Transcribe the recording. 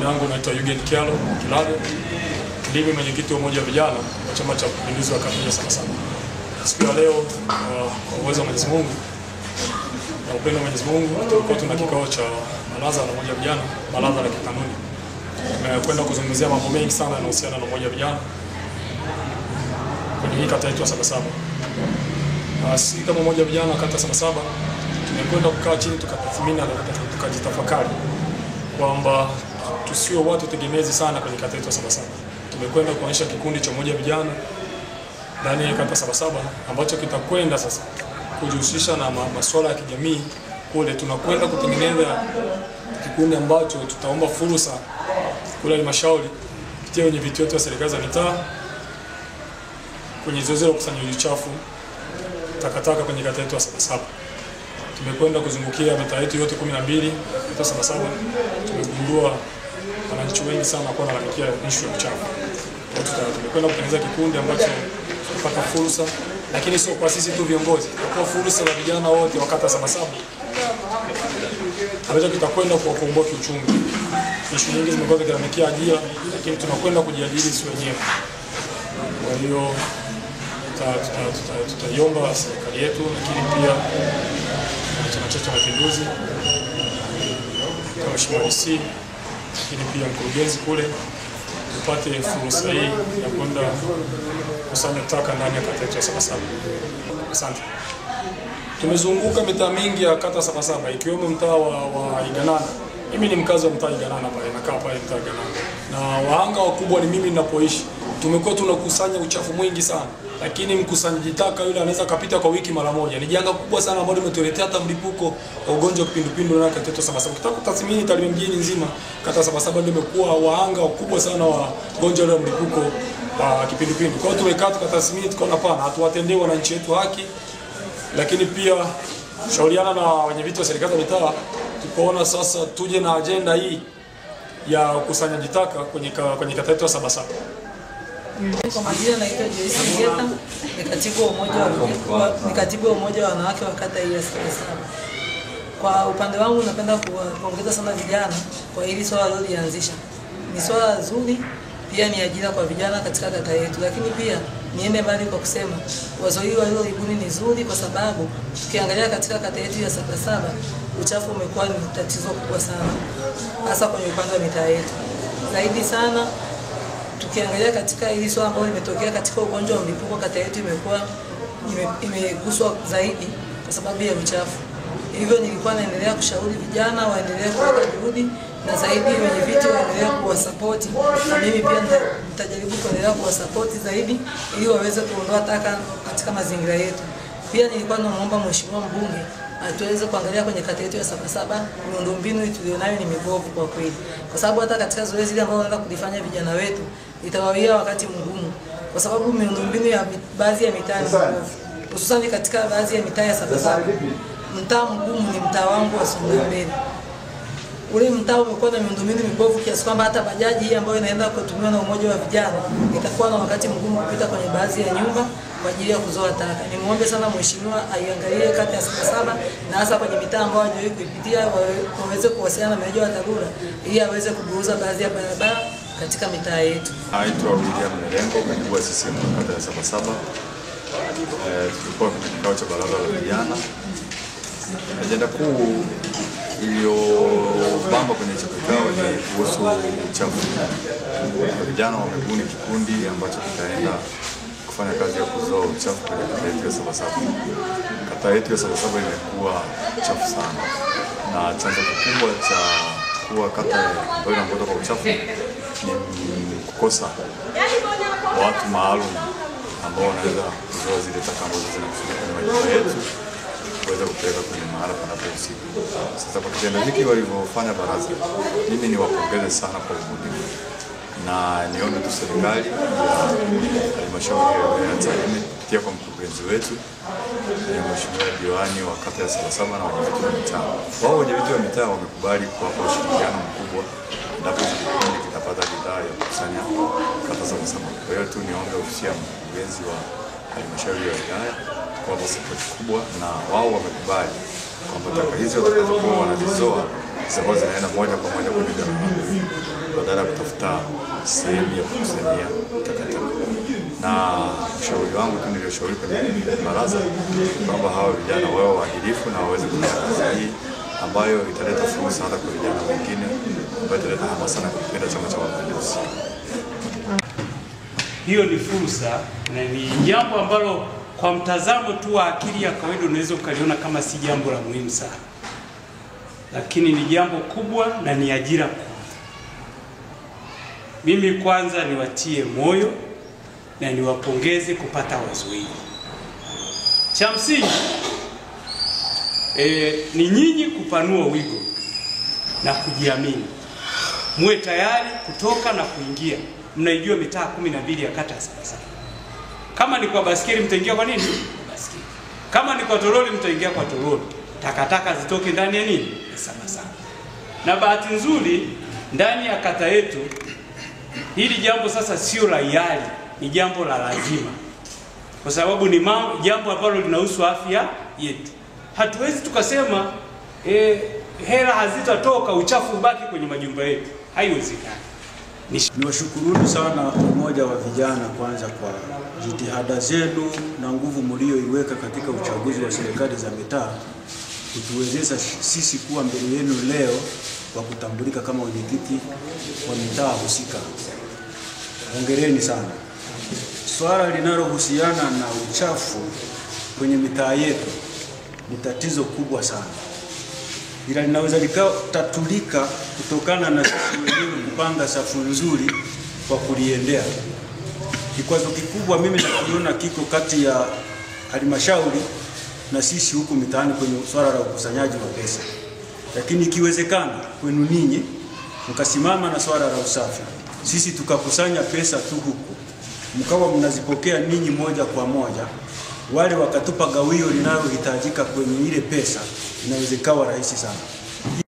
Jina langu naitwa Eugen Kilale. Ndimi mwenyekiti wa umoja wa vijana wa Chama cha Mapinduzi wa kata ya Sabasaba. Siku ya leo kwa uwezo wa Mwenyezi Mungu na upendo wa Mwenyezi Mungu tulikuwa tuna kikao cha baraza la umoja wa vijana, baraza la kikanuni. Tumekwenda kuzungumzia mambo mengi sana yanayohusiana na umoja wa vijana kwenye hii kata yetu ya Sabasaba. Sisi kama umoja wa vijana wa kata ya Sabasaba tumekwenda kukaa chini tukatathmini na tukajitafakari kwamba tusiwe watu tegemezi sana kwenye kata yetu ya Sabasaba. Tumekwenda kuonyesha kikundi cha umoja wa vijana ndani ya kata ya Sabasaba ambacho kitakwenda sasa kujihusisha na masuala ya kijamii. Kule tunakwenda kutengeneza kikundi ambacho tutaomba fursa kule halmashauri kupitia wenye viti wetu wa serikali za mitaa kwenye zoezi la ukusanyaji uchafu takataka kwenye kata yetu ya Sabasaba. Tumekwenda kuzungukia mitaa yetu yote 12 kata Sabasaba. Tumegundua wananchi wengi sana kwa wanalalamikia issue ya uchafu. Tumekwenda kutengeneza kikundi ambacho tutapata fursa, lakini sio kwa sisi tu viongozi, kwa fursa la vijana wote wa kata Sabasaba ambacho tutakwenda kuwakomboa kiuchumi. Issue nyingi zimekuwa zikilalamikia ajira, lakini tunakwenda kujiajiri sisi wenyewe. Kwa hiyo tutaiomba serikali yetu, lakini pia Chama cha Mapinduzi, Mheshimiwa DC, lakini pia mkurugenzi kule tupate fursa hii ya kwenda kusanya taka ndani ya kata yetu ya Sabasaba. Asante. Tumezunguka mitaa mingi ya kata Sabasaba ikiwemo mtaa wa Iganana. Mimi ni mkazi wa mtaa Iganana pale, nakaa pale mtaa Iganana. Na wahanga wakubwa ni mimi ninapoishi. Tumekuwa tunakusanya uchafu mwingi sana, lakini mkusanyaji taka yule anaweza kapita kwa wiki mara moja. Ni janga kubwa sana ambalo limetuletea hata mlipuko wa ugonjwa wa kipindupindu na kata yetu ya Sabasaba. Ukitaka kutathmini Tarime mjini nzima, kata ya Sabasaba ndio imekuwa wahanga wakubwa sana wa ugonjwa wa mlipuko wa kipindupindu. Kwa hiyo tumekaa tukatathmini, tukaona pana hatuwatendee wananchi wetu haki, lakini pia shauriana na wenye viti wa serikali za mitaa, tukaona sasa tuje na agenda hii ya ukusanyaji taka kwenye kata yetu ya Sabasaba. Kwa majina naitwa Joyce Ngeta, ni katibu wa umoja wa wanawake wa kata hii ya Sabasaba. Kwa upande wangu napenda kuongeza sana vijana kwa hili swala lilianzisha. Ni swala zuri, pia ni ajira kwa vijana katika kata yetu, lakini pia niende mbali kwa kusema wazo hili walilolibuni ni zuri, kwa sababu tukiangalia katika kata yetu ya Sabasaba uchafu umekuwa ni tatizo kubwa sana, hasa kwenye upande wa mitaa yetu. Zaidi sana tukiangalia katika hili swala ambalo limetokea katika ugonjwa wa mlipuko, kata yetu imeguswa zaidi kwa sababu ya uchafu. Hivyo nilikuwa naendelea kushauri vijana waendelee kuweka juhudi, na zaidi wenye viti waendelee kuwasapoti, na mimi pia nitajaribu kuendelea kuwasapoti zaidi ili waweze kuondoa taka katika mazingira yetu. Pia nilikuwa naomba Mheshimiwa mbunge atuweze kuangalia kwenye kata yetu ya Sabasaba, miundombinu tulionayo ni mibovu kwa kweli. Kwa sababu hata katika zoezi hili ambalo wanaenda kulifanya vijana wetu itawawia wakati mgumu, kwa sababu miundombinu ya baadhi ya mitaa ni mibovu. Hususan katika baadhi ya mitaa ya Sabasaba, mtaa mgumu ni mtaa wangu wa Songombele. Ule mtaa umekuwa na miundombinu mibovu kiasi kwamba hata bajaji hii ambayo inaenda kutumiwa na umoja wa vijana itakuwa na wakati mgumu kupita kwenye baadhi ya nyumba kwa ajili ya kuzoa taka. Nimuombe sana mheshimiwa aiangalie kata ya Sabasaba, na hasa kwenye mitaa ambayo hajawahi kuipitia waweze kuwasiliana na meneja wa TARURA ili aweze kuburuza baadhi ya barabara katika mitaa yetu. Naitwa William Melengo, katibu wa CCM kata ya Sabasaba. Tulikuwa kwenye kikao cha baraza la vijana. Ajenda kuu iliyobamba kwenye kikao ni kuhusu uchafu. Vijana wamebuni kikundi ambacho kitaenda kufanya kazi ya kuzoa uchafu kwenye kata yetu ya Sabasaba. Kata yetu ya Sabasaba imekuwa chafu sana, na chanzo kikubwa cha kuwa kata ambayo inaongoza kwa uchafu ni kukosa watu maalum ambao wanaweza kuzoa zile taka ambazo zinakusanywa kwenye majumba yetu kuweza kupeleka kwenye mahala panapohusika. Sasa kwa kitendo hiki walivyofanya baraza, mimi niwapongeze sana kwa ubunifu, na niombe tu serikali ya halmashauri ya Tarime kupitia kwa mkurugenzi wetu Mheshimiwa diwani wa kata ya Sabasaba na wenyeviti wa mitaa. Wao wenyeviti wa mitaa wamekubali kuwapa ushirikiano mkubwa endapo kikundi kitapata bidhaa ya kukusanya kata Sabasaba. Kwa hiyo tu niombe ofisi ya mkurugenzi wa halmashauri ya wilaya kuwapa sapoti kubwa, na wao wamekubali kwamba taka hizi watakazokuwa wanazizoa zitakuwa zinaenda moja kwa moja kwenye jamii. badala ya kutafuta sehemu ya kukusanyia takataka. Na ushauri wangu tu nilioshauri kwenye baraza kwamba hawa vijana wawe waadilifu na waweze kufanya kazi hii ambayo italeta fursa hata kwa vijana wengine, ambayo italeta hamasa na kupenda Chama cha Mapinduzi. Hiyo ni fursa na ni jambo ambalo kwa mtazamo tu wa akili ya kawaida unaweza ukaliona kama si jambo la muhimu sana, lakini ni jambo kubwa na ni ajira kubwa. Mimi kwanza niwatie moyo na niwapongeze kupata wazo hili. Cha msingi ni nyinyi kupanua wigo na kujiamini, muwe tayari kutoka na kuingia. Mnaijua mitaa 12 ya kata ya Sabasaba. Kama ni kwa basikeli mtaingia kwa nini? Basikeli. Kama ni kwa toroli mtaingia kwa toroli. Takataka zitoke ndani ya nini? Ya Sabasaba. Na bahati nzuri ndani ya kata yetu hili jambo sasa sio la hiari, ni jambo la lazima. Kwa sababu ni jambo ambalo linahusu afya yetu. Hatuwezi tukasema hela hazitatoka uchafu ubaki kwenye majumba yetu. Haiwezekani. Niwashukuruni sana umoja wa vijana kwanza kwa jitihada zenu na nguvu mlioiweka katika uchaguzi wa serikali za mitaa kutuwezesha sisi kuwa mbele yenu leo kwa kutambulika kama wenyekiti wa mitaa husika. Hongereni sana. Swala linalohusiana na uchafu kwenye mitaa yetu ni tatizo kubwa sana. Ila linaweza likatatulika kutokana na sisi wenyewe kupanga safu nzuri kwa kuliendea. Kikwazo kikubwa mimi nakiona kiko kati ya halmashauri na sisi huku mitaani kwenye swala la ukusanyaji wa pesa. Lakini ikiwezekana kwenu ninyi mkasimama na swala la usafi, sisi tukakusanya pesa tu huku, mkawa mnazipokea ninyi moja kwa moja, wale wakatupa gawio linalohitajika kwenye ile pesa, inaweza ikawa rahisi sana.